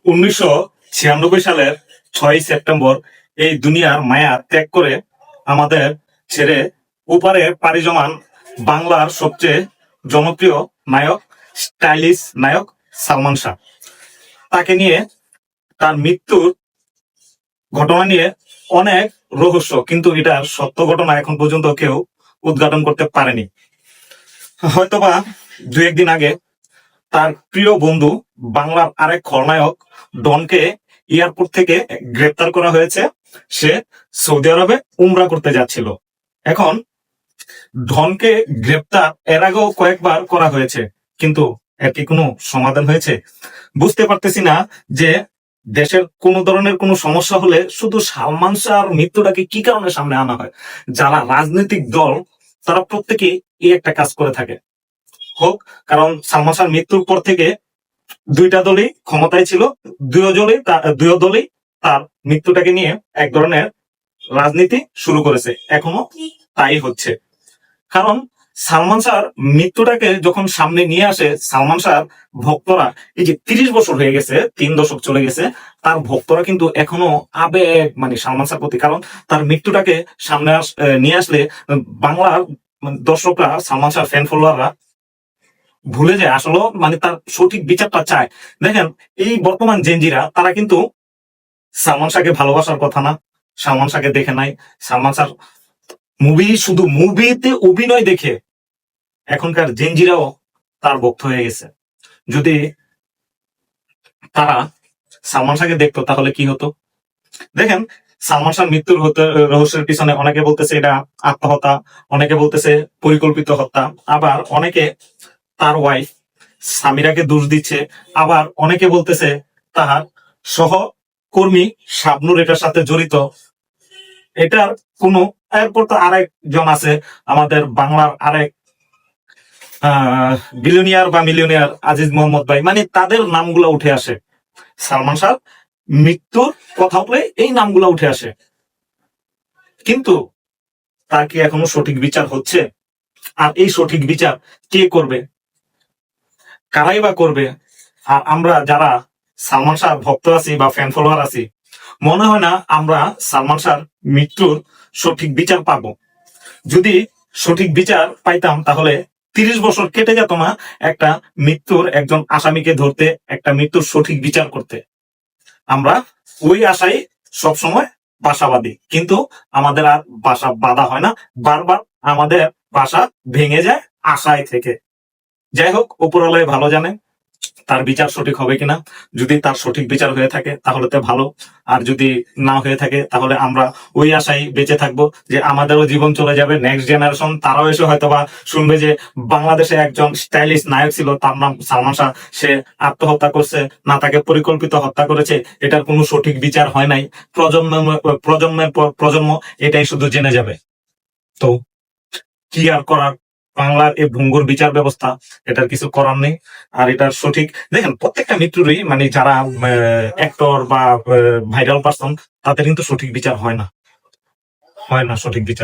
1996 সালের 6ই সেপ্টেম্বর এই দুনিয়ার মায়া ত্যাগ করে আমাদের ছেড়ে ওপারে পাড়ি জমান বাংলার সবচেয়ে জনপ্রিয় নায়ক, স্টাইলিশ নায়ক সালমান শাহ। তাকে নিয়ে, তার মৃত্যুর ঘটনা নিয়ে অনেক রহস্য, কিন্তু এটার সত্য ঘটনা এখন পর্যন্ত কেউ উদ্ঘাটন করতে পারেনি। হয়তোবা দু একদিন আগে তার প্রিয় বন্ধু বাংলার আরেক খলনায়ক ডনকে এয়ারপোর্ট থেকে গ্রেপ্তার করা হয়েছে। সে সৌদি আরবে উমরা করতে যাচ্ছিল। এখন ডনকে গ্রেপ্তার এর আগেও কয়েকবার করা হয়েছে, কিন্তু এর কি কোনো সমাধান হয়েছে? বুঝতে পারতেছি না যে দেশের কোন ধরনের কোনো সমস্যা হলে শুধু সালমান শাহর মৃত্যুটাকে কি কারণে সামনে আনা হয়। যারা রাজনৈতিক দল তারা প্রত্যেকেই এই একটা কাজ করে থাকে। হোক, কারণ সালমান শাহর মৃত্যুর পর থেকে দুইটা দলই ক্ষমতায় ছিল, দুই দলই তার মৃত্যুটাকে নিয়ে এক ধরনের রাজনীতি শুরু করেছে, এখনো তাই হচ্ছে। কারণ সালমান শাহর মৃত্যুটাকে যখন সামনে নিয়ে আসে, সালমান শাহর ভক্তরা, এই যে 30 বছর হয়ে গেছে, 3 দশক চলে গেছে, তার ভক্তরা কিন্তু এখনো আবেগ মানে সালমান শাহর প্রতি। কারণ তার মৃত্যুটাকে সামনে নিয়ে আসলে বাংলার দর্শকরা, সালমান শাহর ফ্যান ফলোয়াররা ভুলে যায় আসলে মানে তার সঠিক বিচারটা চায়। দেখেন, এই বর্তমান জেনজিরা তারা কিন্তু সালমান শাহকে ভালোবাসার কথা না, সালমান শাহকে দেখে নাই। সালমান শাহ শুধু মুভিতে অভিনয় দেখে এখনকার জেনজিরাও তার ভক্ত হয়ে গেছে। যদি তারা সালমান শাহকে দেখতো তাহলে কি হতো? দেখেন, সালমান শাহ মৃত্যুর রহস্যের পিছনে অনেকে বলতেছে এটা আত্মহত্যা, অনেকে বলতেছে পরিকল্পিত হত্যা, আবার অনেকে তার ওয়াইফ সামিরাকে দোষ দিচ্ছে, আবার অনেকে বলতেছে তার সহকর্মী শাবনুর এটার সাথে জড়িত। এটার কোনো, এরপর তো আরেকজন আছে আমাদের বাংলার আরেক বিলিয়নিয়ার বা মিলিয়নিয়ার আজিজ মোহাম্মদ ভাই, মানে তাদের নামগুলো উঠে আসে। সালমান শাহ মৃত্যুর কথা বলে এই নামগুলো উঠে আসে, কিন্তু তার কি এখনো সঠিক বিচার হচ্ছে? আর এই সঠিক বিচার কে করবে, কারাই বা করবে? আর আমরা যারা সালমান শাহ ভক্ত আছি বা ফ্যান ফলোয়ার আছি, মনে হয় না আমরা সালমান শাহর মৃত্যুর সঠিক বিচার পাবো। যদি সঠিক বিচার পাইতাম তাহলে 30 বছর কেটে যেত না একটা মৃত্যুর একজন আসামিকে ধরতে, একটা মৃত্যুর সঠিক বিচার করতে। আমরা ওই আশাই সবসময় বাসাবাদী, কিন্তু আমাদের আর বাসা বাঁধা হয় না, বারবার আমাদের বাসা ভেঙে যায় আশায় থেকে। যাই হোক, উপরওয়ালাই ভালো জানে তার বিচার সঠিক হবে কিনা। যদি তার সঠিক বিচার হয়ে থাকে তাহলে তো ভালো, আর যদি না হয়ে থাকে তাহলে আমরা ওই আশায় বেঁচে থাকবো যে আমাদেরও জীবন চলে যাবে, নেক্সট জেনারেশন তারাও এসে হয়তোবা শুনবে যে বাংলাদেশে একজন স্টাইলিশ নায়ক ছিল, তার নাম সালমান শাহ, সে আত্মহত্যা করছে, না তাকে পরিকল্পিত হত্যা করেছে, এটার কোনো সঠিক বিচার হয় নাই। প্রজন্মের পর প্রজন্ম এটাই শুধু জেনে যাবে। তো কি আর করার, বাংলার এই ভঙ্গুর বিচার ব্যবস্থা, এটার কিছু করার নেই। আর এটার সঠিক, দেখেন প্রত্যেকটা মৃত্যুরই মানে যারা অ্যাক্টর বা ভাইরাল পার্সন, তাদের কিন্তু সঠিক বিচার হয় না, সঠিক বিচার।